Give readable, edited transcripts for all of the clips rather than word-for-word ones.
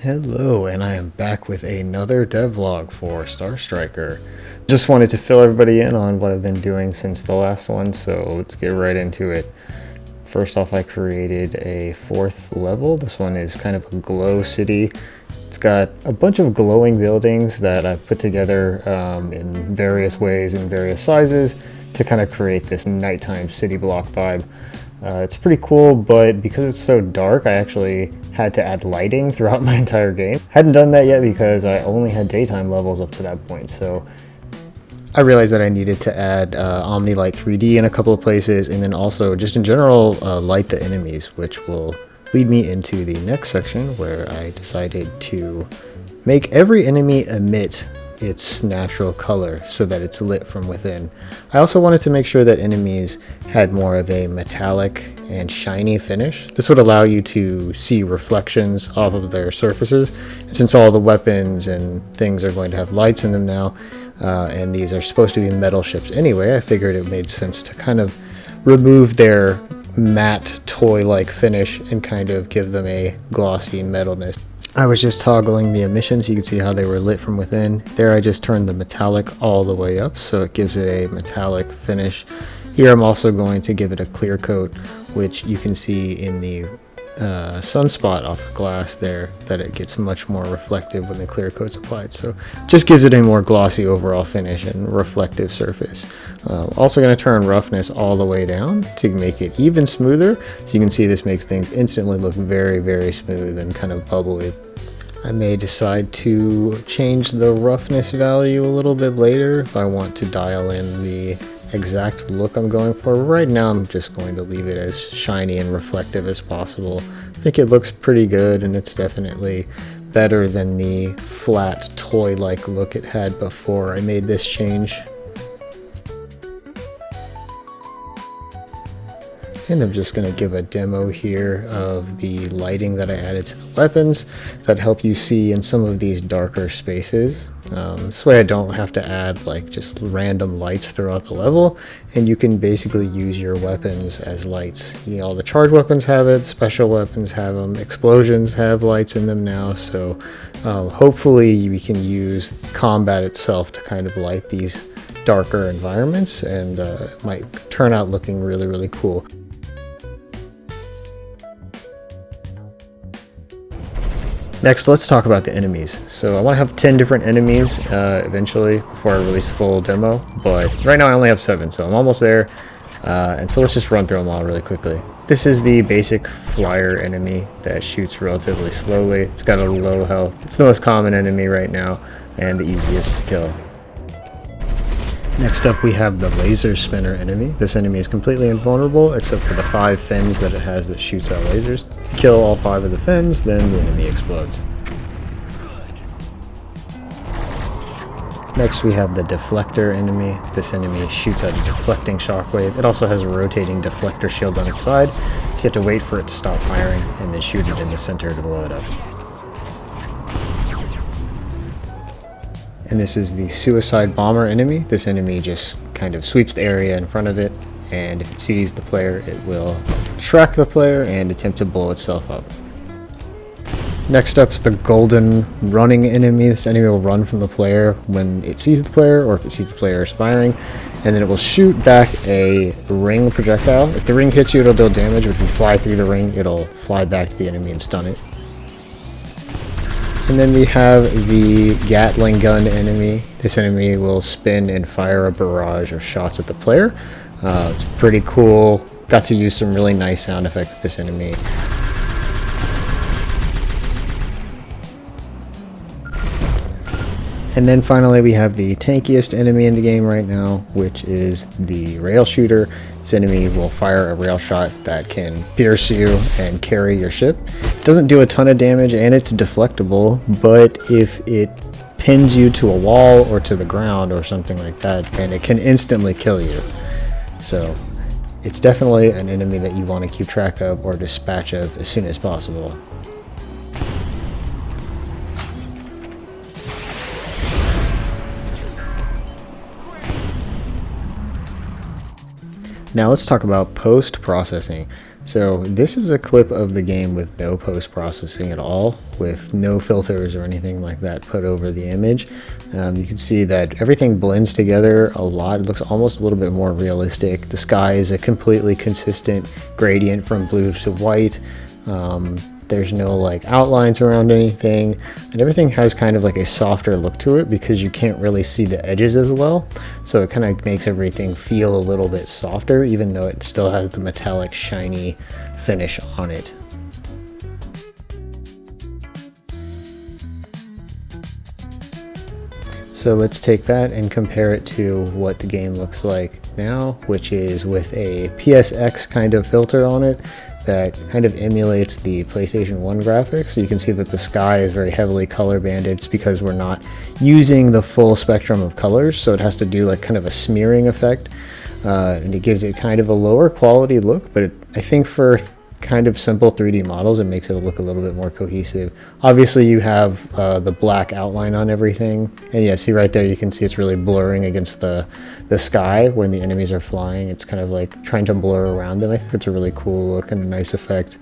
Hello, and I am back with another devlog for Star Striker. Just wanted to fill everybody in on what I've been doing since the last one, so let's get right into it. First off, I created a 4th level. This one is kind of a glow city. It's got a bunch of glowing buildings that I've put together in various ways and various sizes to kind of create this nighttime city block vibe. It's pretty cool, but because it's so dark, I actually had to add lighting throughout my entire game. Hadn't done that yet because I only had daytime levels up to that point, so I realized that I needed to add Omni Light 3D in a couple of places, and then also just in general light the enemies, which will lead me into the next section where I decided to make every enemy emit its natural color so that it's lit from within. I also wanted to make sure that enemies had more of a metallic and shiny finish. This would allow you to see reflections off of their surfaces. And since all the weapons and things are going to have lights in them now, and these are supposed to be metal ships anyway, I figured it made sense to kind of remove their matte toy-like finish and kind of give them a glossy metalness. I was just toggling the emissions. You can see how they were lit from within. There I just turned the metallic all the way up, so it gives it a metallic finish. Here I'm also going to give it a clear coat, which you can see in the sunspot off the glass there, that it gets much more reflective when the clear coat's applied. So just gives it a more glossy overall finish and reflective surface. Also going to turn roughness all the way down to make it even smoother. So you can see this makes things instantly look very, very smooth and kind of bubbly. I may decide to change the roughness value a little bit later if I want to dial in the exact look I'm going for. Right now I'm just going to leave it as shiny and reflective as possible. I think it looks pretty good, and it's definitely better than the flat toy-like look it had before I made this change. And I'm just going to give a demo here of the lighting that I added to the weapons that help you see in some of these darker spaces. This way I don't have to add like just random lights throughout the level, and you can basically use your weapons as lights. You know, all the charged weapons have it, special weapons have them, explosions have lights in them now, so hopefully we can use combat itself to kind of light these darker environments, and it might turn out looking really, really cool. Next, let's talk about the enemies. So I want to have 10 different enemies eventually before I release full demo, but right now I only have 7, so I'm almost there. And so let's just run through them all really quickly. This is the basic flyer enemy that shoots relatively slowly. It's got a low health. It's the most common enemy right now and the easiest to kill. Next up we have the laser spinner enemy. This enemy is completely invulnerable except for the 5 fins that it has that shoots out lasers. Kill all 5 of the fins, then the enemy explodes. Next we have the deflector enemy. This enemy shoots out a deflecting shockwave. It also has a rotating deflector shield on its side, so you have to wait for it to stop firing and then shoot it in the center to blow it up. And this is the suicide bomber enemy. This enemy just kind of sweeps the area in front of it, and if it sees the player, it will track the player and attempt to blow itself up. Next up is the golden running enemy. This enemy will run from the player when it sees the player, or if it sees the player is firing, and then it will shoot back a ring projectile. If the ring hits you, it'll deal damage, but if you fly through the ring, it'll fly back to the enemy and stun it. And then we have the Gatling gun enemy. This enemy will spin and fire a barrage of shots at the player. It's pretty cool. Got to use some really nice sound effects with this enemy. And then finally we have the tankiest enemy in the game right now, which is the rail shooter. This enemy will fire a rail shot that can pierce you and carry your ship. It doesn't do a ton of damage and it's deflectable, but if it pins you to a wall or to the ground or something like that, then it can instantly kill you. So it's definitely an enemy that you want to keep track of or dispatch of as soon as possible. Now let's talk about post-processing. So this is a clip of the game with no post-processing at all, with no filters or anything like that put over the image. You can see that everything blends together a lot. It looks almost a little bit more realistic. The sky is a completely consistent gradient from blue to white. There's no like outlines around anything, and everything has kind of like a softer look to it because you can't really see the edges as well. So it kind of makes everything feel a little bit softer, even though it still has the metallic shiny finish on it. So let's take that and compare it to what the game looks like now, which is with a PSX kind of filter on it that kind of emulates the PlayStation 1 graphics. So you can see that the sky is very heavily color banded. It's because we're not using the full spectrum of colors, so it has to do like kind of a smearing effect, and it gives it kind of a lower quality look, but I think for kind of simple 3D models, it makes it look a little bit more cohesive. Obviously you have the black outline on everything, and yeah, see right there, you can see it's really blurring against the sky when the enemies are flying. It's kind of like trying to blur around them. I think it's a really cool look and a nice effect.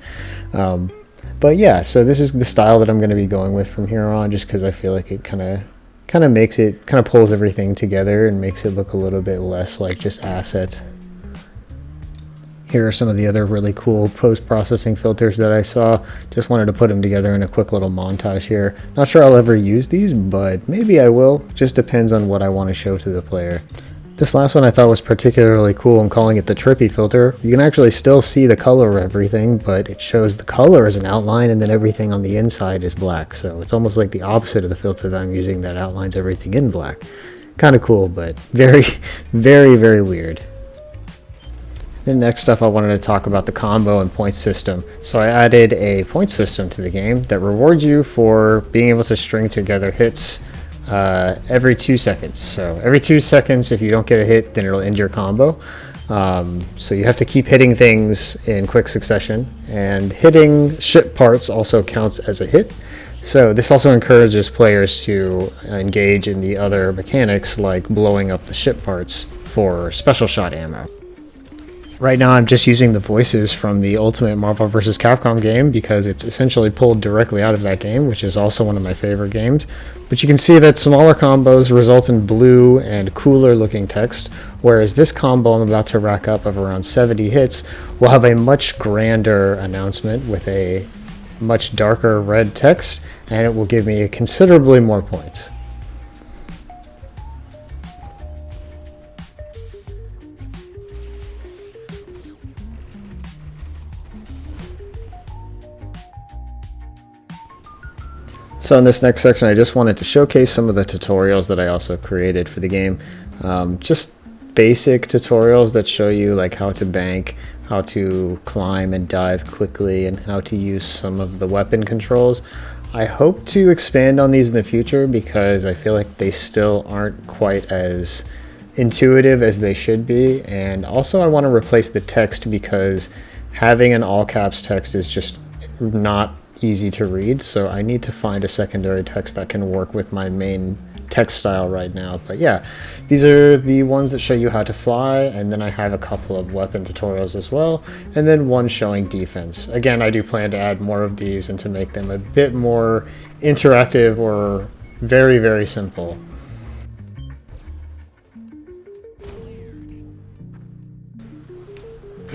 But yeah, so this is the style that I'm going to be going with from here on, just because I feel like it kind of makes it, kind of pulls everything together and makes it look a little bit less like just assets. Here are some of the other really cool post-processing filters that I saw. Just wanted to put them together in a quick little montage here. Not sure I'll ever use these, but maybe I will. Just depends on what I want to show to the player. This last one I thought was particularly cool. I'm calling it the trippy filter. You can actually still see the color of everything, but it shows the color as an outline and then everything on the inside is black. So it's almost like the opposite of the filter that I'm using that outlines everything in black. Kind of cool, but very, very, very weird. Then next up, I wanted to talk about the combo and point system. So I added a point system to the game that rewards you for being able to string together hits every 2 seconds. So every 2 seconds, if you don't get a hit, then it'll end your combo. So you have to keep hitting things in quick succession, and hitting ship parts also counts as a hit. So this also encourages players to engage in the other mechanics like blowing up the ship parts for special shot ammo. Right now I'm just using the voices from the Ultimate Marvel vs. Capcom game because it's essentially pulled directly out of that game, which is also one of my favorite games. But you can see that smaller combos result in blue and cooler looking text, whereas this combo I'm about to rack up of around 70 hits will have a much grander announcement with a much darker red text, and it will give me considerably more points. So in this next section, I just wanted to showcase some of the tutorials that I also created for the game. Just basic tutorials that show you like how to bank, how to climb and dive quickly, and how to use some of the weapon controls. I hope to expand on these in the future because I feel like they still aren't quite as intuitive as they should be. And also I want to replace the text because having an all caps text is just not easy to read, so I need to find a secondary text that can work with my main text style right now. But yeah, these are the ones that show you how to fly, and then I have a couple of weapon tutorials as well, and then one showing defense. Again, I do plan to add more of these and to make them a bit more interactive or very, very simple.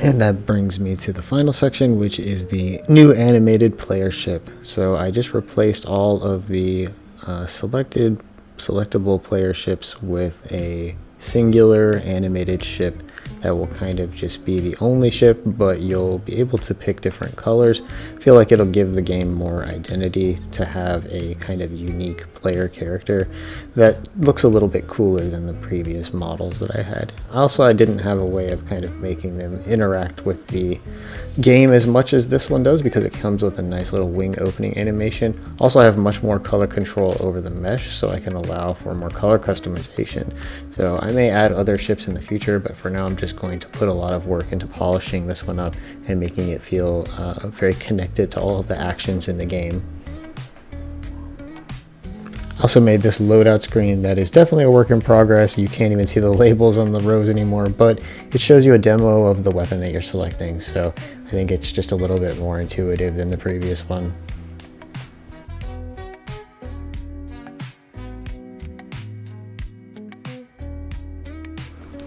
And that brings me to the final section, which is the new animated player ship. So I just replaced all of the selectable player ships with a singular animated ship that will kind of just be the only ship, but you'll be able to pick different colors. I feel like it'll give the game more identity to have a kind of unique player character that looks a little bit cooler than the previous models that I had. Also, I didn't have a way of kind of making them interact with the game as much as this one does because it comes with a nice little wing opening animation. Also, I have much more color control over the mesh, so I can allow for more color customization. So I may add other ships in the future, but for now I'm just going to put a lot of work into polishing this one up and making it feel very connected to all of the actions in the game. Also made this loadout screen that is definitely a work in progress. You can't even see the labels on the rows anymore, but it shows you a demo of the weapon that you're selecting. So I think it's just a little bit more intuitive than the previous one.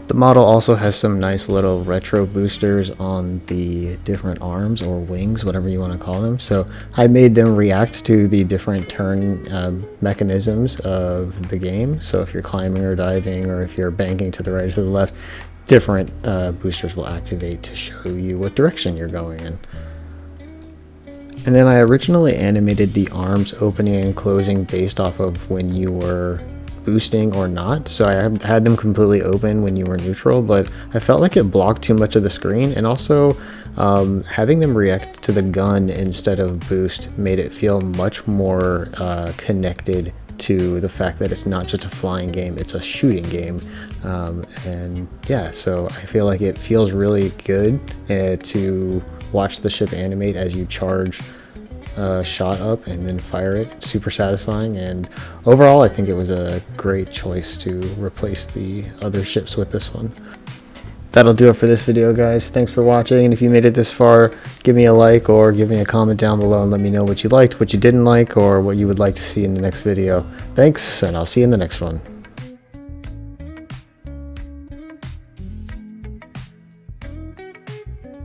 The model also has some nice little retro boosters on the different arms or wings, whatever you want to call them. So I made them react to the different turn mechanisms of the game. So if you're climbing or diving, or if you're banking to the right or to the left, different boosters will activate to show you what direction you're going in. And then I originally animated the arms opening and closing based off of when you were boosting or not, so I had them completely open when you were neutral, but I felt like it blocked too much of the screen, and also having them react to the gun instead of boost made it feel much more connected to the fact that it's not just a flying game, it's a shooting game. And yeah, so I feel like it feels really good to watch the ship animate as you charge shot up and then fire it. It's super satisfying, and overall I think it was a great choice to replace the other ships with this one. That'll do it for this video, guys. Thanks for watching, and if you made it this far, give me a like or give me a comment down below and let me know what you liked, what you didn't like, or what you would like to see in the next video. Thanks, and I'll see you in the next one.